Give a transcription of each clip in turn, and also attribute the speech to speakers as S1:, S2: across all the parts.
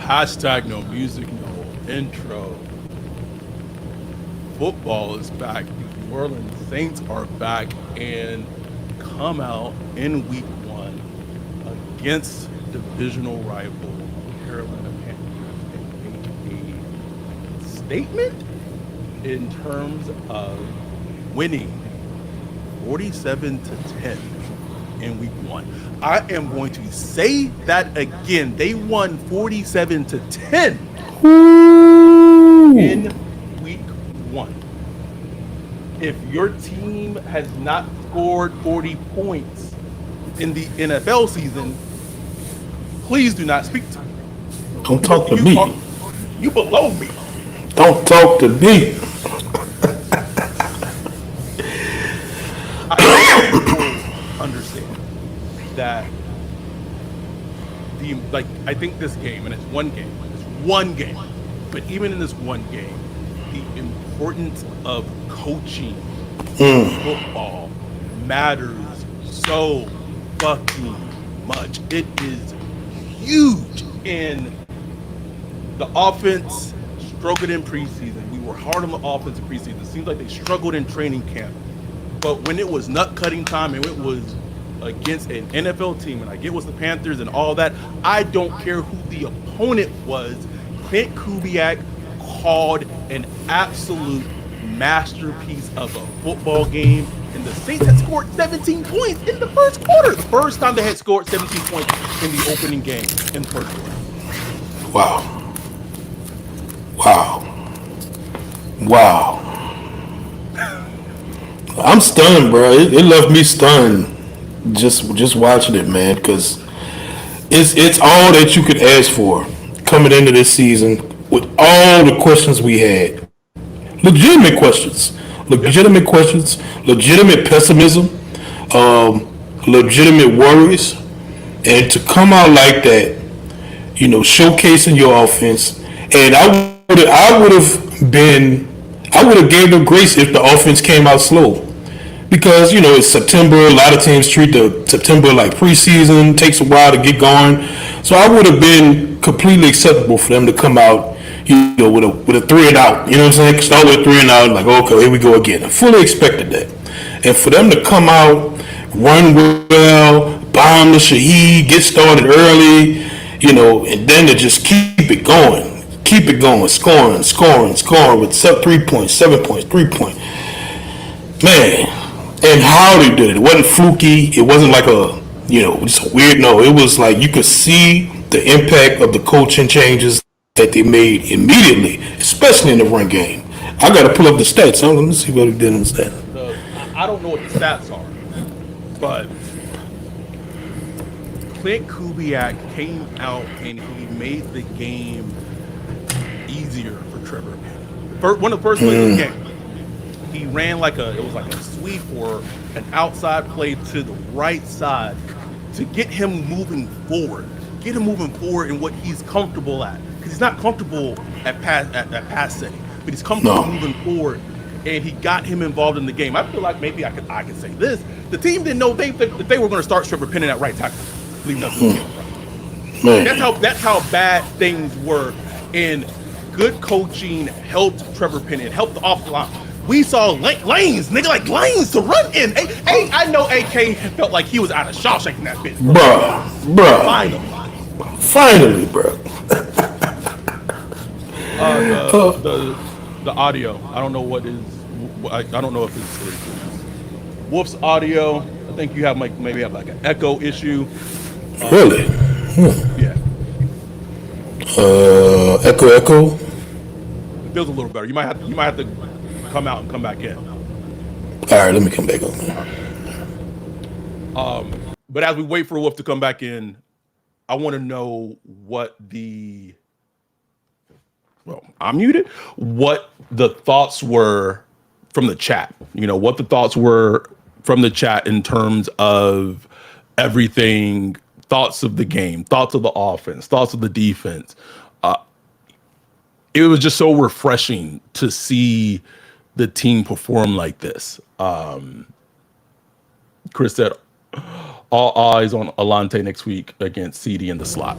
S1: Hashtag no music, no intro. Football is back. The New Orleans Saints are back and come out in week one against divisional rival Carolina Panthers and make a statement in terms of winning 47-10 in week one. I am going to say that again. They won 47-10 in week one. If your team has not scored 40 points in the NFL season, please do not speak to me.
S2: Don't talk to me.
S1: You below me.
S2: Don't talk to me.
S1: I understand that I think this game, and it's one game, but even in this one game, the importance of coaching football matters so fucking much. It is huge. And the offense struggled in preseason. We were hard on the offense in preseason. It seems like they struggled in training camp. But when it was nut cutting time and it was against an NFL team, and I get what's the Panthers and all that, I don't care who the opponent was. Clint Kubiak called an absolute masterpiece of a football game, and the Saints had scored 17 points in the first quarter. The first time they had scored 17 points in the opening game in the first quarter.
S2: Wow. I'm stunned, bro. It left me stunned just watching it, man, because it's all that you could ask for coming into this season with all the questions we had. Legitimate questions, legitimate pessimism, legitimate worries, and to come out like that, showcasing your offense. And I would have gave them grace if the offense came out slow. Because, it's September. A lot of teams treat the September like preseason. Takes a while to get going. So I would have been completely acceptable for them to come out, with a 3 and out. You know what I'm saying? Start with 3 and out. Like, okay, here we go again. I fully expected that. And for them to come out, run well, bomb the Shaheed, get started early, and then to just keep it going, scoring with 3 points, 7 points, 3 points. Man. And how they did it. It wasn't fluky. It wasn't like just weird. No, it was like you could see the impact of the coaching changes that they made immediately, especially in the run game. I got to pull up the stats. Let me see what he did in the stats.
S1: I don't know what the stats are, but Clint Kubiak came out and he made the game easier for Trevor. One of the first plays of the game. He ran it was like a sweep or an outside play to the right side to get him moving forward. Get him moving forward in what he's comfortable at. Because he's not comfortable at pass setting, but he's comfortable moving forward. And he got him involved in the game. I feel like maybe I could say this. The team didn't know that they were going to start Trevor Penning at right tackle. Leaving us in the game. That's how bad things were. And good coaching helped Trevor Penning. It helped the offensive line. We saw lanes to run in. I know AK felt like he was out of Shawshank in that bitch.
S2: Bruh. Finally, bro.
S1: The audio. I don't know what is. I don't know if it's Wolf's audio. I think you have maybe like an echo issue.
S2: Really?
S1: Yeah.
S2: Echo.
S1: It feels a little better. You might have to come out and come back in.
S2: All right, let me come back on.
S1: But as we wait for Wolf to come back in, I want to know I'm muted. What the thoughts were from the chat. What the thoughts were from the chat in terms of everything, thoughts of the game, thoughts of the offense, thoughts of the defense. It was just so refreshing to see the team perform like this. Chris said, all eyes on Alante next week against CD in the slot.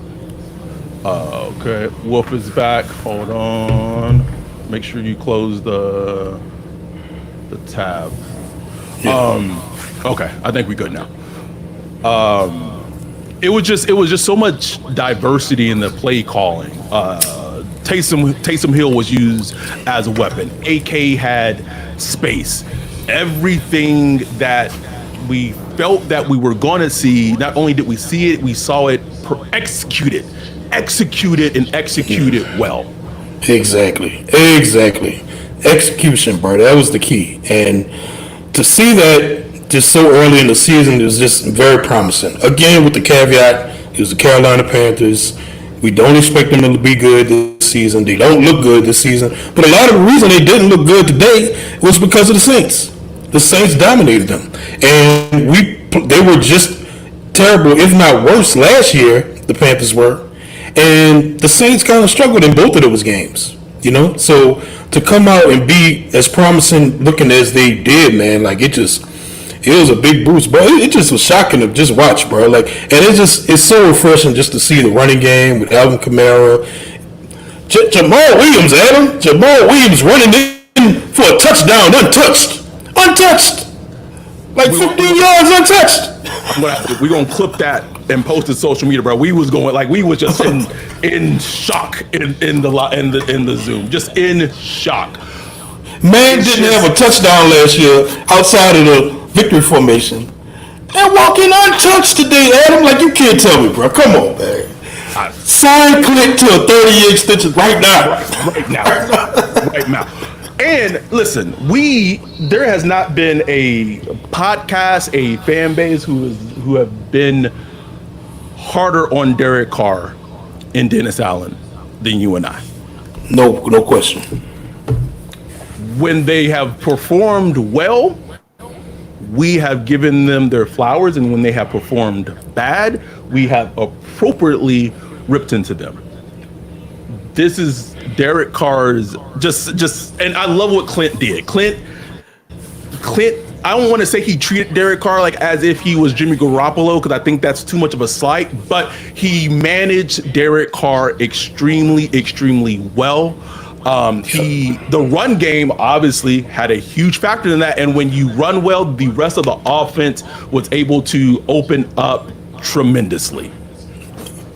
S1: Okay, Wolf is back. Hold on. Make sure you close the tab. Okay, I think we're good now. It was just so much diversity in the play calling. Taysom Hill was used as a weapon. AK had space. Everything that we felt that we were going to see, not only did we see it, we saw it executed well.
S2: Exactly. Execution, bro. That was the key. And to see that just so early in the season is just very promising. Again, with the caveat, it was the Carolina Panthers. We don't expect them to be good this season. They don't look good this season. But a lot of the reason they didn't look good today was because of the Saints. The Saints dominated them. And they were just terrible, if not worse, last year, the Panthers were. And the Saints kind of struggled in both of those games. So to come out and be as promising looking as they did, man, like it was a big boost, bro. It just was shocking to just watch, bro. Like, and it's so refreshing just to see the running game with Alvin Kamara, Jamal Williams, Jamal Williams running in for a touchdown, untouched, like 15 yards untouched.
S1: We're gonna clip that and post it to social media, bro. We was just in shock in the Zoom, just in shock.
S2: Man didn't have a touchdown last year outside of the victory formation, and walking untouched today, Adam. Like, you can't tell me, bro. Come on, man. Sign Clint to a 30-year extension right now.
S1: Right now. And listen, there has not been a podcast, a fan base who have been harder on Derek Carr and Dennis Allen than you and I.
S2: No question.
S1: When they have performed well, we have given them their flowers, and when they have performed bad, we have appropriately ripped into them. This is Derek Carr's just, and I love what Clint did. Clint, I don't want to say he treated Derek Carr like as if he was Jimmy Garoppolo, because I think that's too much of a slight, but he managed Derek Carr extremely well. The run game obviously had a huge factor in that, and when you run well, the rest of the offense was able to open up tremendously.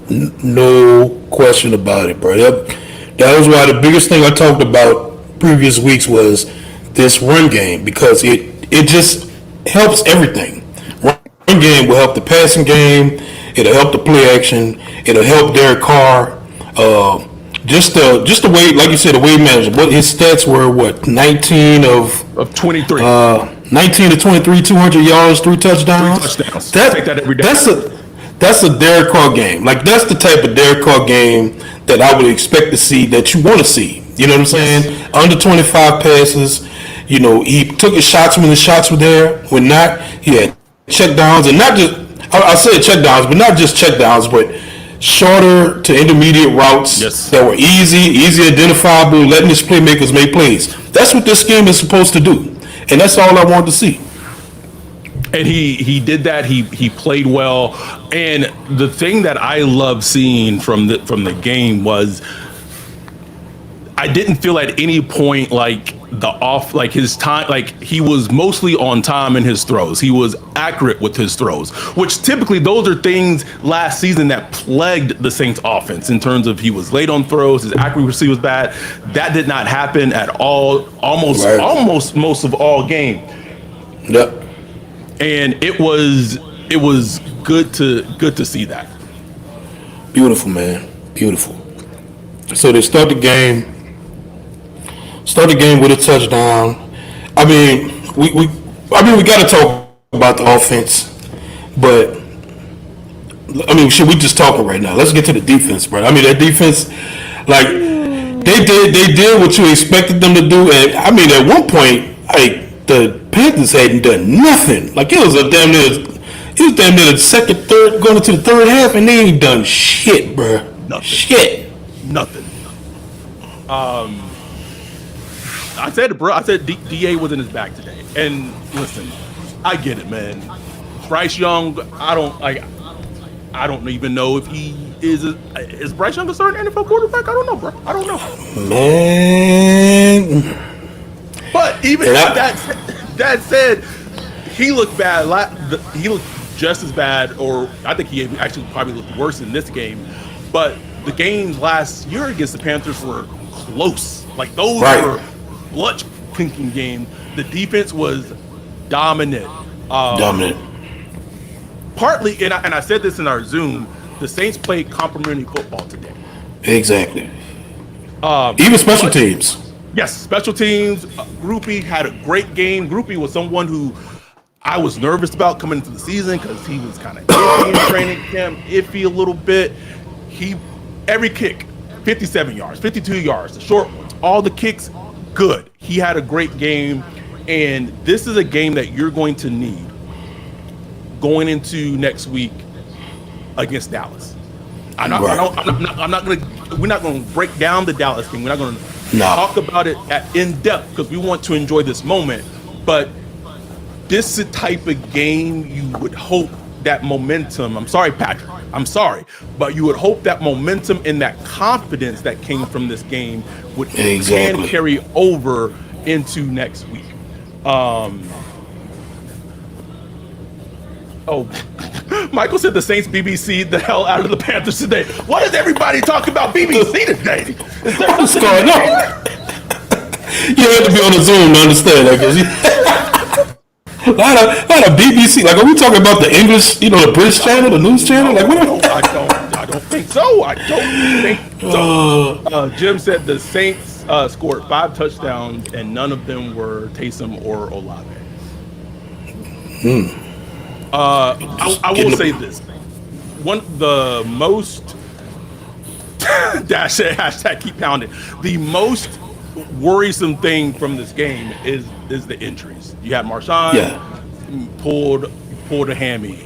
S2: No question about it, bro. That was why the biggest thing I talked about previous weeks was this run game, because it just helps everything. Run game will help the passing game. It'll help the play action. It'll help Derek Carr. Just the way, like you said, the way he managed. What his stats were, 19 of
S1: 23.
S2: 19 to 23, 200 yards, 3 touchdowns.
S1: Take that every day.
S2: That's a Derek Carr game. Like, that's the type of Derek Carr game that I would expect to see, that you want to see. You know what I'm saying? Yes. Under 25 passes. He took his shots when the shots were there. When not, he had check downs, and not just, I said check downs, but not just check downs, but shorter to intermediate routes that were easy identifiable, letting his playmakers make plays. That's what this scheme is supposed to do, and that's all I wanted to see.
S1: And he did that. He played well, and the thing that I love seeing from the game was, I didn't feel at any point like his time, like he was mostly on time in his throws. He was accurate with his throws, which typically those are things last season that plagued the Saints offense in terms of he was late on throws, his accuracy was bad. That did not happen at all, almost most of all game.
S2: Yep.
S1: And it was good to see that.
S2: Beautiful, man. Beautiful. So they start the game with a touchdown. I mean, we got to talk about the offense, but I mean, should we just talking right now? Let's get to the defense, bro. I mean, that defense, like, they did what you expected them to do, and I mean, at one point, like, the Panthers hadn't done nothing. Like, it was damn near the second, third, going into the third half, and they ain't done shit, bro.
S1: Nothing. I said it, bro. I said DA was in his bag today. And listen, I get it, man. Bryce Young, I don't even know if he is Bryce Young a starting NFL quarterback? I don't know, bro. I don't know.
S2: Man.
S1: But even that said, he looked bad. He looked just as bad, or I think he actually probably looked worse in this game. But the games last year against the Panthers were close. Like those were blood clinking games. The defense was dominant. Partly, and I said this in our Zoom, the Saints played complimentary football today.
S2: Exactly. Even special teams.
S1: Yes, special teams. Groupie had a great game. Groupie was someone who I was nervous about coming into the season because he was kind of iffy in training camp, iffy a little bit. Every kick, 57 yards, 52 yards, the short ones, all the kicks, good. He had a great game, and this is a game that you're going to need going into next week against Dallas. We're not going to break down the Dallas game. We're not going to talk about it in depth because we want to enjoy this moment. But this is the type of game you would hope that momentum. I'm sorry, Patrick. I'm sorry, but you would hope that momentum and that confidence that came from this game would can carry over into next week. Michael said the Saints BBC the hell out of the Panthers today. What is everybody talking about BBC today?
S2: What's going on? You have to be on the Zoom to understand that, because a lot of BBC. Like, are we talking about the English, the British channel, the news channel? Like, what?
S1: I don't think so. I don't think so. Jim said the Saints scored 5 touchdowns and none of them were Taysom or Olave. I will say this: the most hashtag keep pounding. The most worrisome thing from this game is the injuries. You had Marshawn pulled a hammy.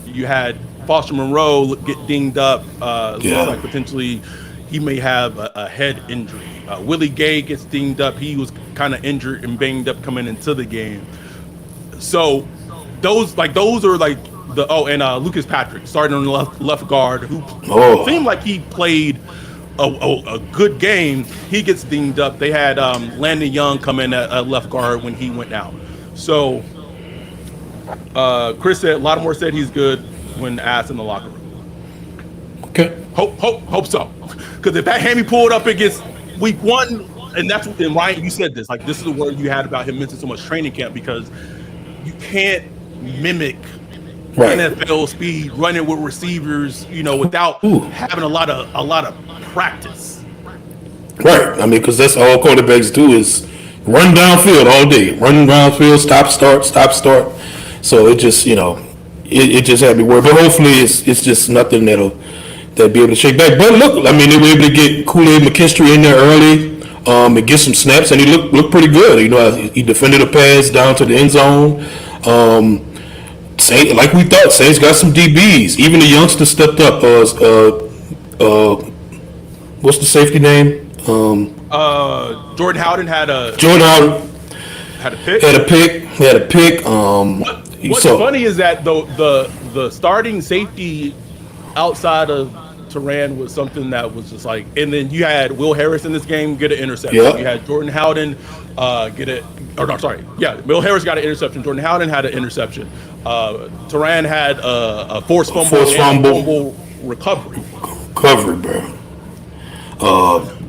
S1: You had Foster Moreau get dinged up. Looks like potentially he may have a head injury. Willie Gay gets dinged up. He was kind of injured and banged up coming into the game. So those are like and Lucas Patrick starting on the left guard, who seemed like he played a good game. He gets dinged up. They had Landon Young come in at left guard when he went out. So Chris said Lattimore said he's good when asked in the locker room.
S2: Okay.
S1: Hope so. Because if that hammy pulled up against week 1, and Ryan, you said this, like this is the word you had about him missing so much training camp, because you can't mimic NFL speed running with receivers, without having a lot of practice.
S2: Right. I mean, because that's all quarterbacks do is run downfield all day, run downfield, stop, start. So it just, it just had me worried. But hopefully it's just nothing that'll be able to shake back. But look, I mean, they were able to get Kool-Aid McKinstry in there early, and get some snaps, and he looked pretty good. He defended a pass down to the end zone. Like we thought, Saints got some DBs. Even the youngster stepped up. What's the safety name?
S1: Jordan Howden had a
S2: pick.
S1: What's funny is that the starting safety outside of Turan was something that was just like, and then you had Will Harris in this game get an interception.
S2: Yep.
S1: You had Jordan Howden Will Harris got an interception. Jordan Howden had an interception. Turan had a forced fumble recovery, bro.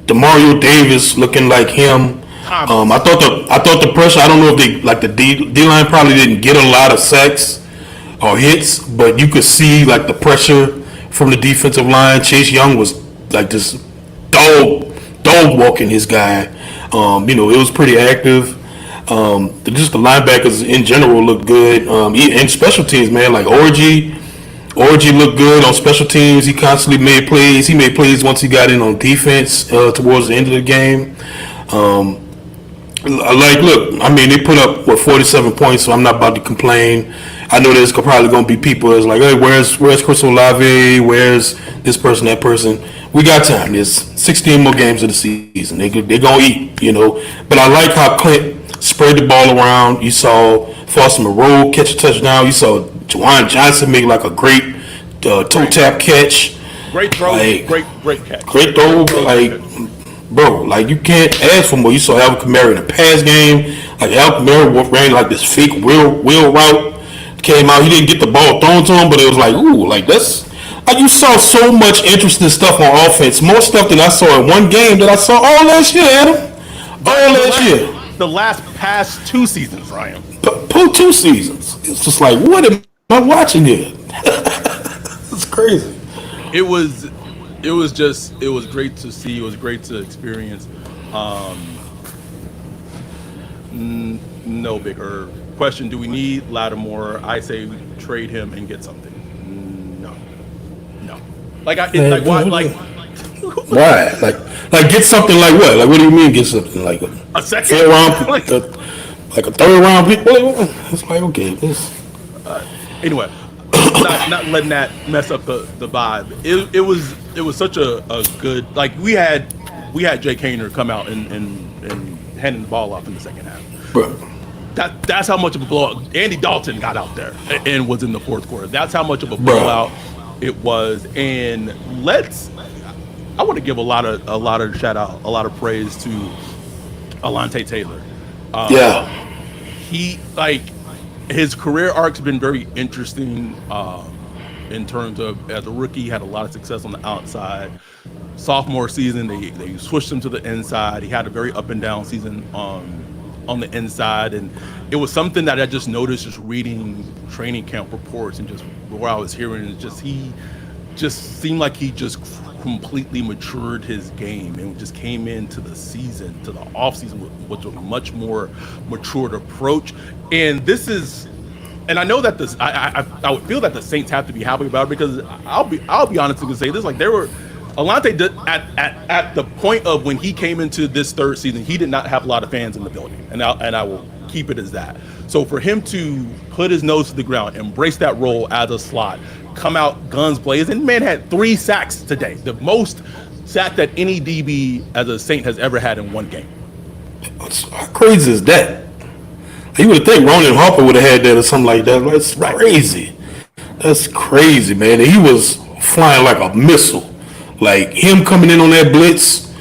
S2: Demario Davis looking like him. I thought the pressure. I don't know if the D line probably didn't get a lot of sacks or hits, but you could see like the pressure from the defensive line. Chase Young was like this dog walking his guy. It was pretty active. Just the linebackers in general looked good. And special teams, man, like Orgy looked good on special teams. He constantly made plays. He made plays once he got in on defense towards the end of the game. They put up 47 points, so I'm not about to complain. I know there's probably going to be people that's like, hey, where's Chris Olave? Where's this person, that person? We got time. There's 16 more games of the season. They're going to eat, But I like how Clint spread the ball around. You saw Foster Moreau catch a touchdown. You saw Juwan Johnson make like a great toe tap catch.
S1: Great throw,
S2: Like,
S1: great catch.
S2: great throw. Like, bro, like you can't ask for more. You saw Alvin Kamara in the pass game. Like Alvin Kamara ran like this fake wheel route. Came out. He didn't get the ball thrown to him, but it was like, ooh, like that's. Like you saw so much interesting stuff on offense. More stuff than I saw in one game that I saw all last year, Adam. All last year.
S1: The last past 2 seasons, Ryan.
S2: Pull 2 seasons. It's just like, what am I watching here? It's crazy.
S1: It was great to see. It was great to experience. No bigger question. Do we need Lattimore? I say we trade him and get something. No. Like why?
S2: Why? Like get something like what? Like what do you mean get something like
S1: A second?
S2: 4th round, like a 3rd round pick? It's like okay.
S1: Anyway, not letting that mess up the vibe. It was such a good, like we had Jake Hayner come out and handing the ball off in the second half.
S2: Bro.
S1: That's how much of a blowout. Andy Dalton got out there and was in the 4th quarter. That's how much of a blowout it was. And I want to give a lot of shout out, a lot of praise to Alontae Taylor. He his career arc's been very interesting in terms of as a rookie, he had a lot of success on the outside. Sophomore season, they switched him to the inside. He had a very up and down season on the inside, and it was something that I just noticed just reading training camp reports and just where I was hearing it, just he just seemed like he just completely matured his game and just came into the season, to the offseason with a much more matured approach. And this is, and I know that this, I would feel that the Saints have to be happy about it, because I'll be honest and say this, like there were Alontae did, at the point of when he came into this 3rd season, he did not have a lot of fans in the building, and I will keep it as that. So for him to put his nose to the ground, embrace that role as a slot, come out guns blazing, man had 3 sacks today, the most sack that any DB as a Saint has ever had in one game.
S2: How crazy is that? You would think Ronan Harper would have had that or something like that. That's crazy. That's crazy, man. And he was flying like a missile. Like him coming in on that blitz,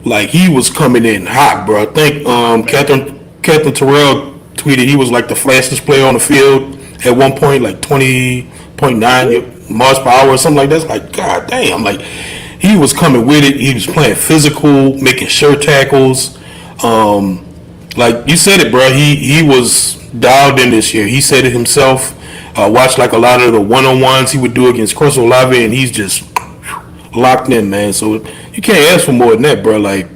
S2: like he was coming in hot, bro. I think Catherine Terrell tweeted he was like the fastest player on the field at one point, like 20.9 miles per hour or something like that. It's like, god damn, like he was coming with it. He was playing physical, making sure tackles. Like you said it, bro. He was dialed in this year. He said it himself. Watched like a lot of the one-on-ones he would do against Chris Olave, and he's just locked in, man. So you can't ask for more than that, bro. Like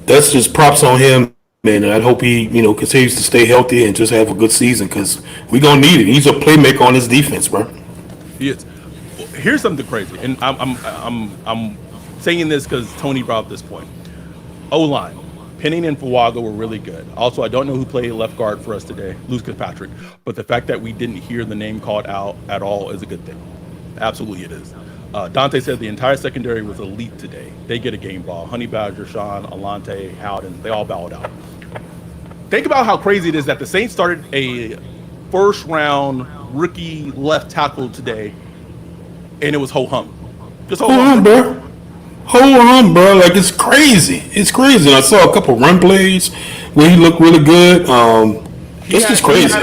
S2: that's just props on him, man. And I hope he, continues to stay healthy and just have a good season, because we're gonna need it. He's a playmaker on his defense, bro.
S1: He is. Here's something crazy, and I'm saying this because Tony brought up this point. O-line, Penning and Fuaga were really good. Also, I don't know who played left guard for us today, Luke Kirkpatrick, but the fact that we didn't hear the name called out at all is a good thing. Absolutely it is. Dante said the entire secondary was elite today. They get a game ball. Honey Badger, Sean, Alontae, Howden, they all bowed out. Think about how crazy it is that the Saints started a 1st-round rookie left tackle today, and it was ho-hum. Just ho-hum,
S2: bro. Hold on, bro. Like it's crazy. It's crazy. And I saw a couple run plays where he looked really good. It's just crazy.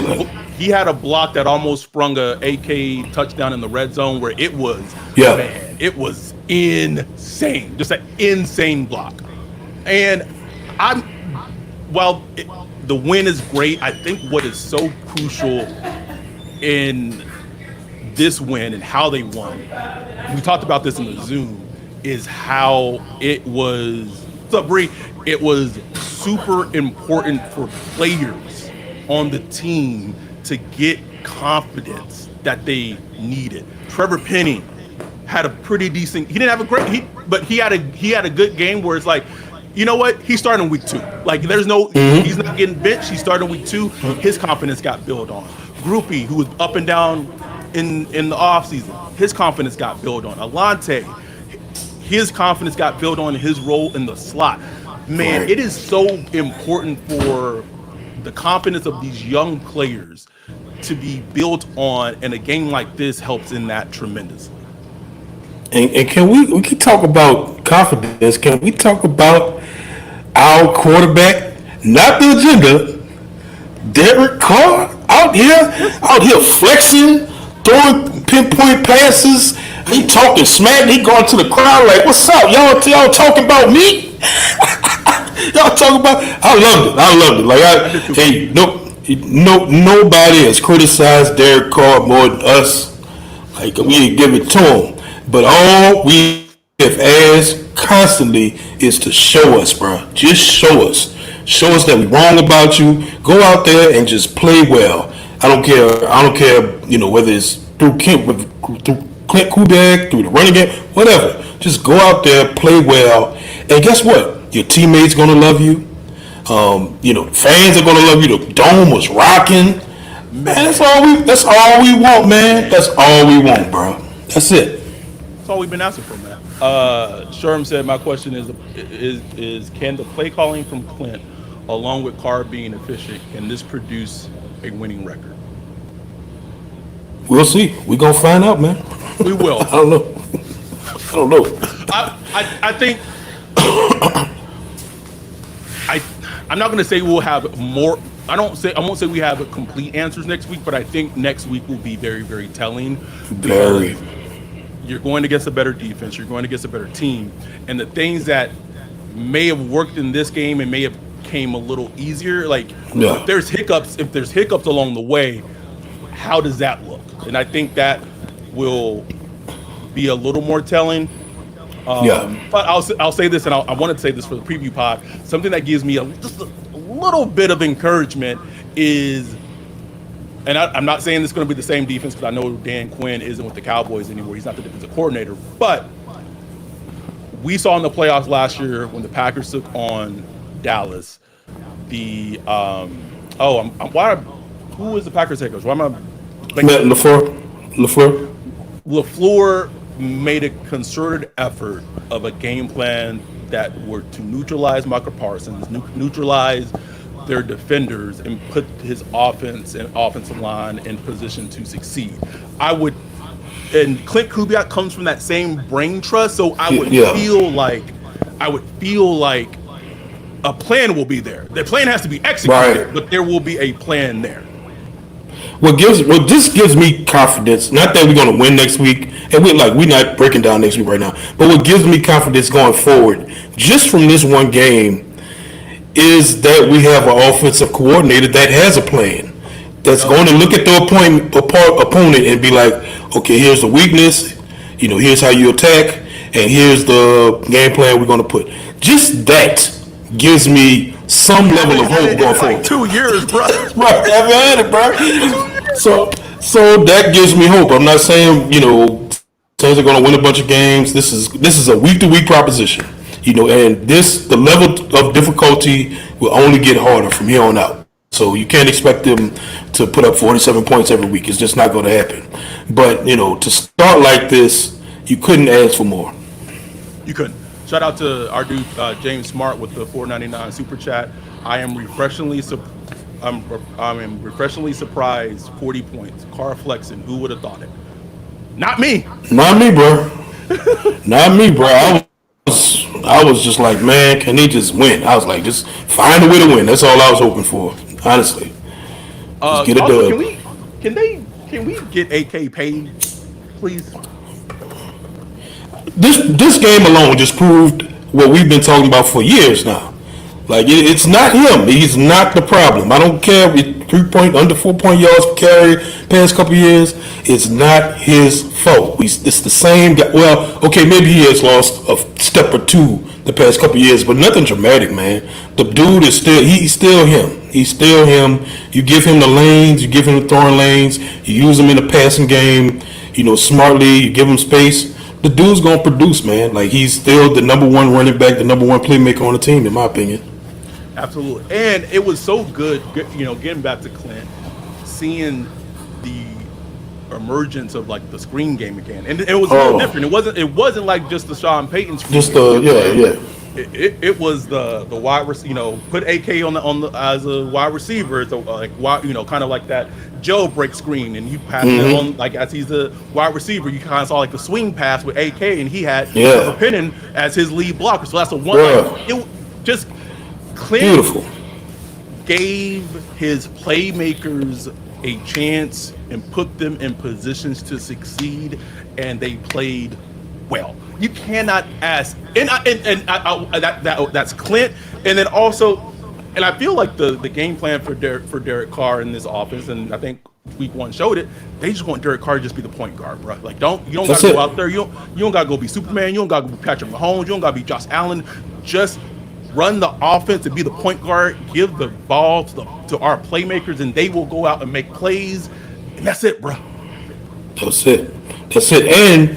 S1: He had a block that almost sprung a AK touchdown in the red zone where it was, man, it was insane. Just an insane block. And the win is great. I think what is so crucial in this win and how they won, we talked about this in the Zoom, is how it was, what's up, Bree? It was super important for players on the team to get confidence that they needed. Trevor Penning had a pretty decent, he didn't have a great, but he had a good game where it's like, you know what? He's starting week 2. Like there's no, he's not getting benched. He's starting week 2. His confidence got built on. Groupie, who was up and down in the offseason, his confidence got built on. Alontae, his confidence got built on his role in the slot. Man, it is so important for the confidence of these young players to be built on, and a game like this helps in that tremendously.
S2: And can we can talk about confidence? Can we talk about our quarterback, not the agenda, Derek Carr out here flexing, throwing pinpoint passes. He talking smack. He going to the crowd like, "What's up, y'all talking about me? Y'all talking about?" I loved it. Nobody has criticized Derek Carr more than us. Like we didn't give it to him, but all we have asked constantly is to show us, bro. Just show us. Show us that we're wrong about you. Go out there and just play well. I don't care. You know, whether it's through Clint Kubiak, through the running game, whatever. Just go out there, play well, and guess what? Your teammates gonna love you. Fans are gonna love you. The dome was rocking. Man, that's all we want, man. That's all we want, bro. That's it.
S1: That's all we've been asking for, man. Sherm said, "My question is can the play calling from Clint, along with Carr being efficient, can this produce a winning record?"
S2: We'll see. We're gonna find out, man.
S1: We will.
S2: I don't know.
S1: I think I'm not going to say we'll have more. I won't say we have complete answers next week, but I think next week will be very, very telling.
S2: Very.
S1: You're going against a better defense. You're going against a better team, and the things that may have worked in this game and may have came a little easier. Like if there's hiccups along the way, how does that look? And I think that will be a little more telling. But I'll say this, and I wanted to say this for the preview pod. Something that gives me just a little bit of encouragement is, and I'm not saying it's going to be the same defense because I know Dan Quinn isn't with the Cowboys anymore. He's not the defensive coordinator. But we saw in the playoffs last year when the Packers took on Dallas, who is the Packers head coach? Why am I? LaFleur made a concerted effort of a game plan that were to neutralize Micah Parsons, neutralize their defenders, and put his offense and offensive line in position to succeed. And Clint Kubiak comes from that same brain trust, so I would feel like a plan will be there. The plan has to be executed, but there will be a plan there.
S2: What this gives me confidence, not that we're going to win next week, and we're not breaking down next week right now, but what gives me confidence going forward, just from this one game, is that we have an offensive coordinator that has a plan, that's going to look at the opponent and be like, okay, here's the weakness, here's how you attack, and here's the game plan we're going to put. Just that gives me some level of hope going forward.
S1: 2 years, bro.
S2: Right, I've had it, bro. So that gives me hope. I'm not saying Saints are going to win a bunch of games. This is a week to week proposition, and the level of difficulty will only get harder from here on out. So you can't expect them to put up 47 points every week. It's just not going to happen. But to start like this, you couldn't ask for more.
S1: You couldn't. Shout out to our dude James Smart with the $4.99 super chat. I am refreshingly surprised. 40 points. Carr flexing. Who would have thought it? Not me.
S2: Not me, bro. Not me, bro. I was just like, man, can he just win? I was like, just find a way to win. That's all I was hoping for, honestly. Just get a dub.
S1: Can we get AK paid, please?
S2: This game alone just proved what we've been talking about for years now. Like it's not him. He's not the problem. I don't care if under 4 point yards per carry past couple years. It's not his fault. It's the same guy. Well, okay, maybe he has lost a step or two the past couple years, but nothing dramatic, man. The dude is he's still him. He's still him. You give him the lanes, you give him the throwing lanes, you use him in the passing game, smartly, you give him space. The dude's gonna produce, man. Like he's still the number one running back, the number one playmaker on the team, in my opinion.
S1: Absolutely, and it was so good. Getting back to Clint, seeing the emergence of like the screen game again, and it was a little different. It wasn't like just the Sean Payton screen.
S2: Just
S1: it was the wide put AK on the as a wide receiver, so like kind of like that jailbreak screen, and you pass it on like as he's a wide receiver, you kind of saw like the swing pass with AK, and he had Trevor
S2: Yeah.
S1: Penning as his lead blocker. So that's a one.
S2: Bruh.
S1: Like it just Clint
S2: Beautiful.
S1: gave his playmakers a chance and put them in positions to succeed, and they played well. You cannot ask, that's Clint, and then also, and I feel like the game plan for Derek Carr in this offense, and I think Week 1 showed it. They just want Derek Carr to just be the point guard, bro. Like you don't
S2: That's
S1: gotta go
S2: it.
S1: out there. You don't gotta go be Superman. You don't gotta go be Patrick Mahomes. You don't gotta be Josh Allen. Just run the offense and be the point guard. Give the ball to our playmakers, and they will go out and make plays. And that's it, bro.
S2: That's it. That's it. And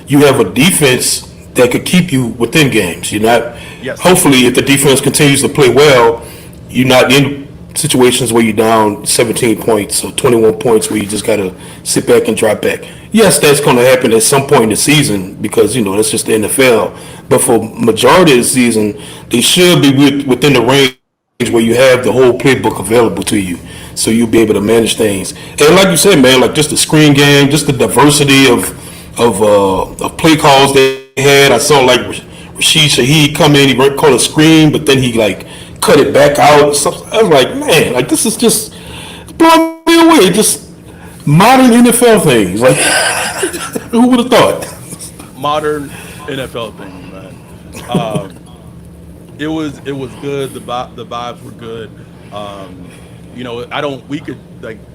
S2: you have a defense that could keep you within games. You're not.
S1: Yes.
S2: Hopefully, if the defense continues to play well, you're not in situations where you're down 17 points or 21 points where you just gotta sit back and drop back. Yes, that's going to happen at some point in the season because that's just the NFL. But for majority of the season, they should be within the range where you have the whole playbook available to you, so you'll be able to manage things. And like you said, man, like just the screen game, just the diversity of play calls they had. I saw like Rashid Shaheed come in, he called a screen, but then he like cut it back out. I was like, man, like this is just blowing me away. Just modern NFL things. Like, who would have thought?
S1: Modern NFL thing, man. It was good. The vibes were good.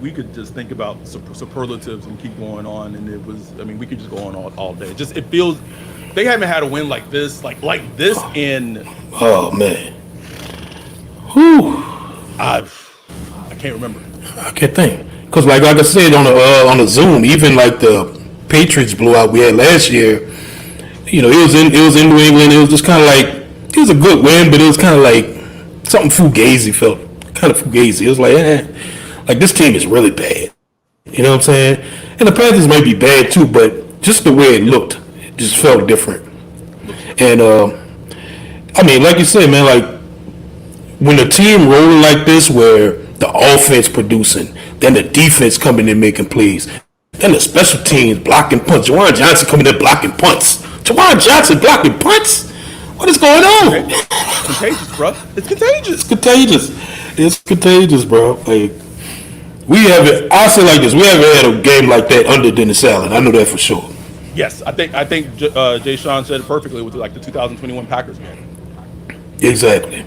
S1: We could just think about superlatives and keep going on, and it was. I mean, we could just go on all day. Just it feels they haven't had a win like this, like this in.
S2: Oh man. Whew.
S1: I can't remember.
S2: I can't think because like I said on the Zoom, even like the Patriots blowout we had last year. It was in New England. It was just kind of like it was a good win, but it was kind of like something fugazi felt kind of fugazi. It was like this team is really bad. You know what I'm saying? And the Panthers might be bad too, but just the way it looked, it just felt different. And I mean, like you said, man, like when the team rolling like this, where the offense producing, then the defense coming in making plays, then the special teams blocking punts. Jawan Johnson coming in blocking punts. Jawan Johnson blocking punts. What is going on?
S1: It's contagious, bro. It's contagious.
S2: It's contagious, bro. Like I'll say like this: we haven't had a game like that under Dennis Allen. I know that for sure.
S1: Yes, I think Jay Sean said it perfectly with like the 2021 Packers game.
S2: Exactly.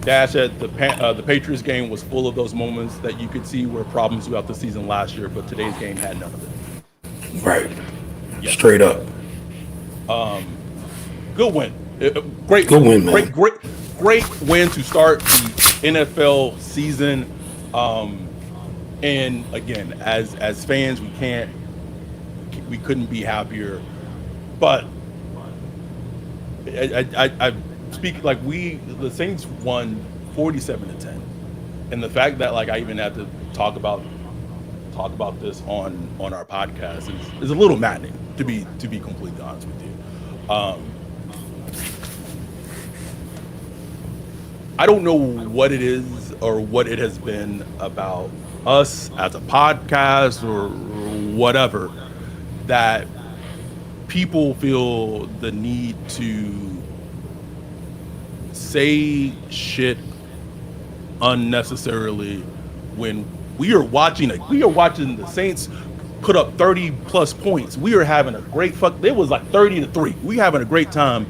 S1: Dash said the Patriots game was full of those moments that you could see were problems throughout the season last year, but today's game had none of it.
S2: Right.
S1: Yes.
S2: Straight up.
S1: Good win. Great.
S2: Good win, man.
S1: Great win to start the NFL season. And again, as fans, we couldn't be happier. But I speak like the Saints won 47-10, and the fact that like I even had to talk about this on our podcast is a little maddening to be completely honest with you. I don't know what it is or what it has been about us as a podcast or whatever that people feel the need to say shit unnecessarily when we are watching the Saints put up 30 plus points. We are having a great it was like 30-3. We having a great time,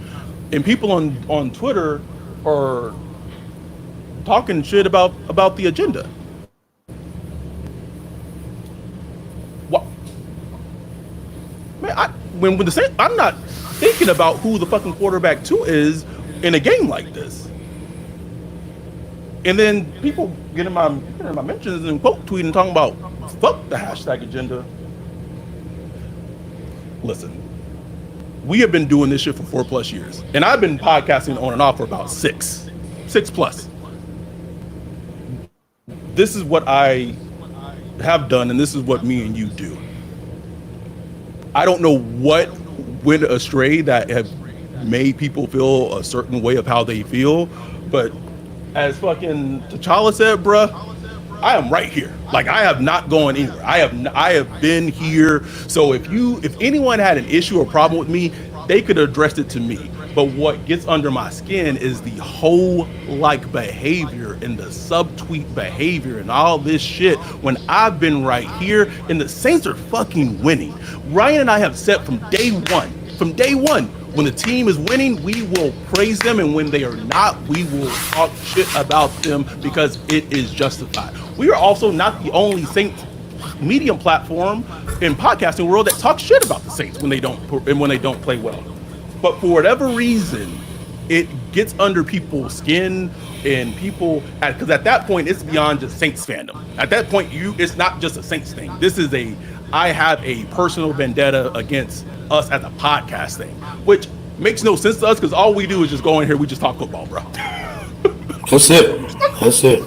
S1: and people on Twitter are talking shit about the agenda. What? Man, when the Saints, I'm not thinking about who the fucking quarterback 2 is in a game like this. And then people get in my mentions and quote tweeting talking about fuck the hashtag agenda. Listen, we have been doing this shit for 4+ years, and I've been podcasting on and off for about 6 plus. This is what I have done, and this is what me and you do. I don't know what went astray that made people feel a certain way of how they feel. But as fucking T'Challa said, bruh, I am right here. Like, I have not gone anywhere. I have been here. So if anyone had an issue or problem with me, they could address it to me. But what gets under my skin is the whole like behavior and the subtweet behavior and all this shit when I've been right here and the Saints are fucking winning. Ryan and I have said from day one, when the team is winning, we will praise them, and when they are not, we will talk shit about them because it is justified. We are also not the only Saints medium platform in podcasting world that talks shit about the Saints when they don't play well. But for whatever reason, it gets under people's skin, and people, because at that point it's beyond just Saints fandom. At that point, it's not just a Saints thing. This is I have a personal vendetta against us as a podcast thing, which makes no sense to us because all we do is just go in here, we just talk football, bro.
S2: That's it.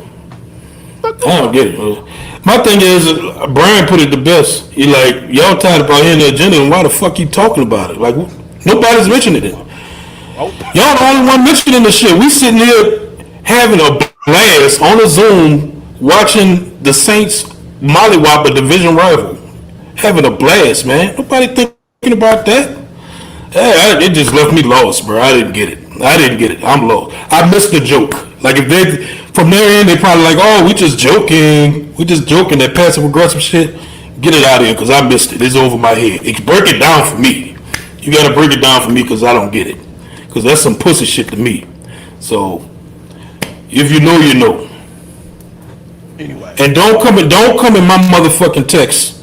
S2: I don't get it, bro. My thing is, Brian put it the best. He like, y'all tired about hearing the agenda, and why the fuck you talking about it? Like, nobody's mentioning it.
S1: Oh.
S2: Y'all the only one mentioning the shit. We sitting here having a blast on a Zoom watching the Saints mollywop a division rival. Having a blast, man. Nobody thinking about that. It just left me lost, bro. I didn't get it. I'm lost. I missed the joke. Like, if they, from their end, they probably like, oh, we just joking. That passive aggressive shit. Get it out of here, because I missed it. It's over my head. Break it down for me. You got to break it down for me, because I don't get it. Because that's some pussy shit to me. So, if you know, you know.
S1: Anyway.
S2: And don't come in my motherfucking text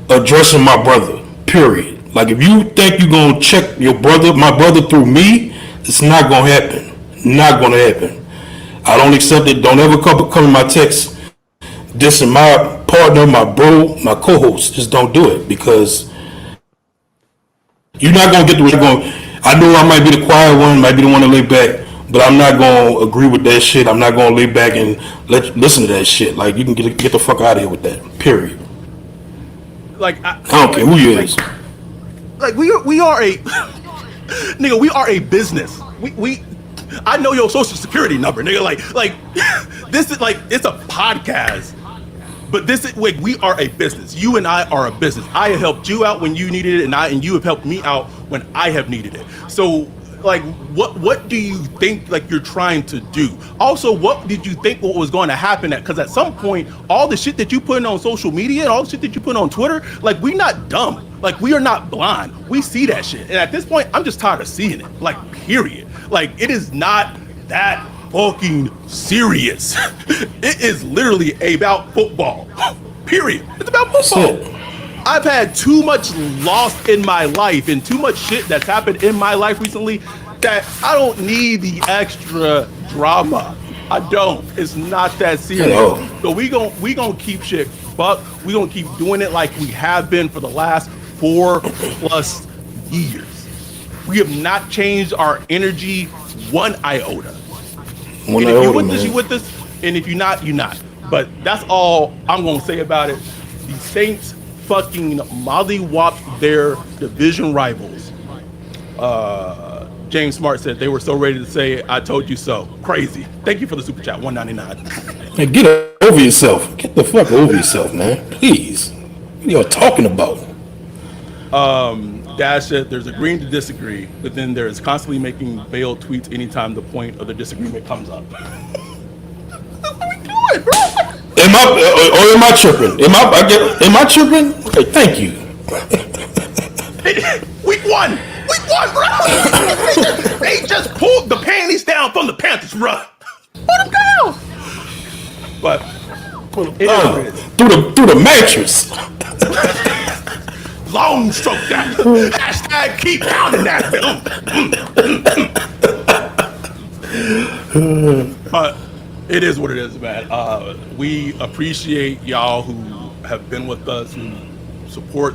S2: addressing my brother. Period. Like, if you think you're going to check my brother through me, it's not going to happen. Not going to happen. I don't accept it. Don't ever come in my text dissing my partner, my bro, my co-host. Just don't do it, because you're not going to get the going. I know I might be the quiet one, might be the one to lay back, but I'm not going to agree with that shit. I'm not going to lay back and listen to that shit. Like, you can get the fuck out of here with that. Period.
S1: Like,
S2: I don't care who you is.
S1: Like, we are a nigga. We are a business. I know your social security number, nigga. Like this is like, it's a podcast, but this is like, we are a business. You and I are a business. I have helped you out when you needed it, and you have helped me out when I have needed it. So, like, what do you think, like, you're trying to do? Also, what did you think what was going to happen? Because at some point, all the shit that you put on social media and all the shit that you put on Twitter, like, we're not dumb. Like, we are not blind. We see that shit. And at this point, I'm just tired of seeing it. Like, period. Like, it is not that fucking serious. It is literally about football. Period. It's about football. I've had too much loss in my life and too much shit that's happened in my life recently that I don't need the extra drama. I don't. It's not that serious. Hello. So we gon' keep shit buck. We gonna keep doing it like we have been for the last 4+ years. We have not changed our energy one iota. And if you're with us, you with us. And if you're not, you're not. But that's all I'm gonna say about it. The Saints fucking mollywopped their division rivals. James Smart said they were so ready to say, I told you so. Crazy. Thank you for the super chat, $1.99.
S2: Hey, get over yourself. Get the fuck over yourself, man. Please. What are y'all talking about?
S1: Dash said there's agreeing to disagree, but then there's constantly making veiled tweets anytime the point of the disagreement comes up. What are we doing, bro?
S2: Am I tripping? Am I tripping? Okay, thank you.
S1: Week one, bro. They just pulled the panties down from the Panthers, bro. Put them down. But
S2: through the mattress.
S1: Long stroke that. Hashtag keep pounding that. But it is what it is, man. We appreciate y'all who have been with us, who support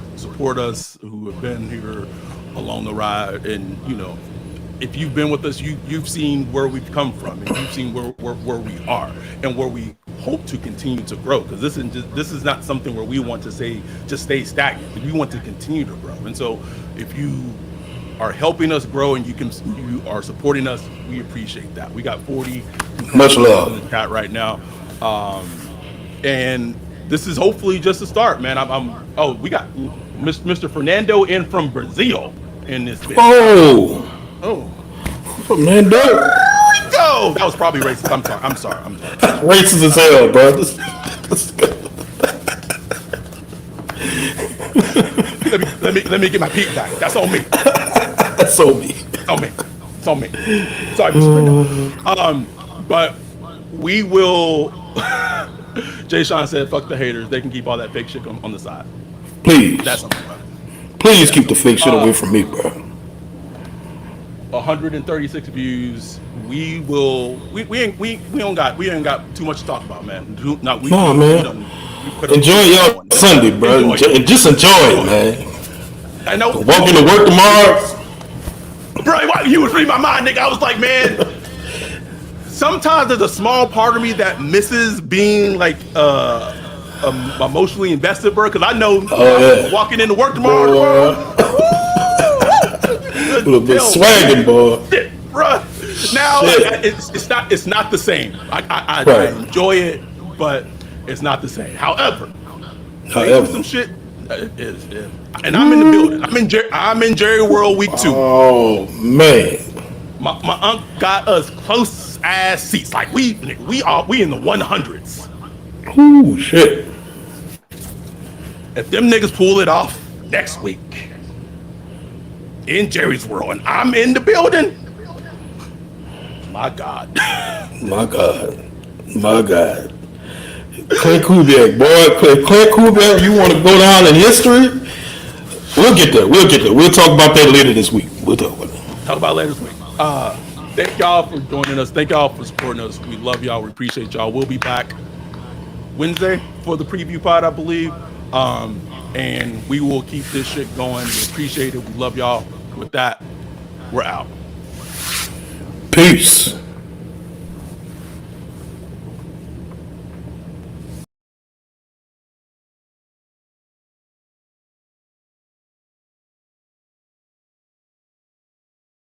S1: us, who have been here along the ride. And, you know, if you've been with us, you've seen where we've come from, and you've seen where we are and where we hope to continue to grow. Because this is not something where we want to say just stay stagnant. We want to continue to grow. And so if you are helping us grow and you are supporting us. We appreciate that. We got 40
S2: Much love
S1: in the chat right now, and this is hopefully just a start, man. Oh, we got Mr. Fernando in from Brazil in this bit.
S2: Oh, Fernando.
S1: Go. That was probably racist. I'm sorry.
S2: Racist as hell, bro.
S1: let me get my peep back. That's on me.
S2: That's on me.
S1: It's on me. Sorry, Mr. Fernando. But we will. Jay Sean said, "Fuck the haters. They can keep all that fake shit on the side."
S2: Please.
S1: That's something.
S2: Please keep the fake shit away from me, bro.
S1: 136 views. We ain't got too much to talk about, man.
S2: Man. Enjoy your Sunday, bro. Just enjoy it, man.
S1: I know.
S2: Walking to work tomorrow.
S1: Bro, you was reading my mind, nigga. I was like, man. Sometimes there's a small part of me that misses being like emotionally invested, bro. Because I know walking into work tomorrow,
S2: a little bit swagging, boy.
S1: Shit, bro. Now it's not the same. I enjoy it, but it's not the same. However, some shit is, and I'm in the building. I'm in Jerry World week 2.
S2: Oh man,
S1: my uncle got us close ass seats. Like we in the 100s.
S2: Ooh shit.
S1: If them niggas pull it off next week in Jerry's World, and I'm in the building, my God.
S2: Clint Kubiak, boy. Clint Kubiak, you want to go down in history? We'll get there. We'll talk about that later this week. We'll talk about it.
S1: Talk about it later this week. Thank y'all for joining us. Thank y'all for supporting us. We love y'all. We appreciate y'all. We'll be back Wednesday for the preview pod, I believe. And we will keep this shit going. We appreciate it. We love y'all. With that, we're out.
S2: Peace.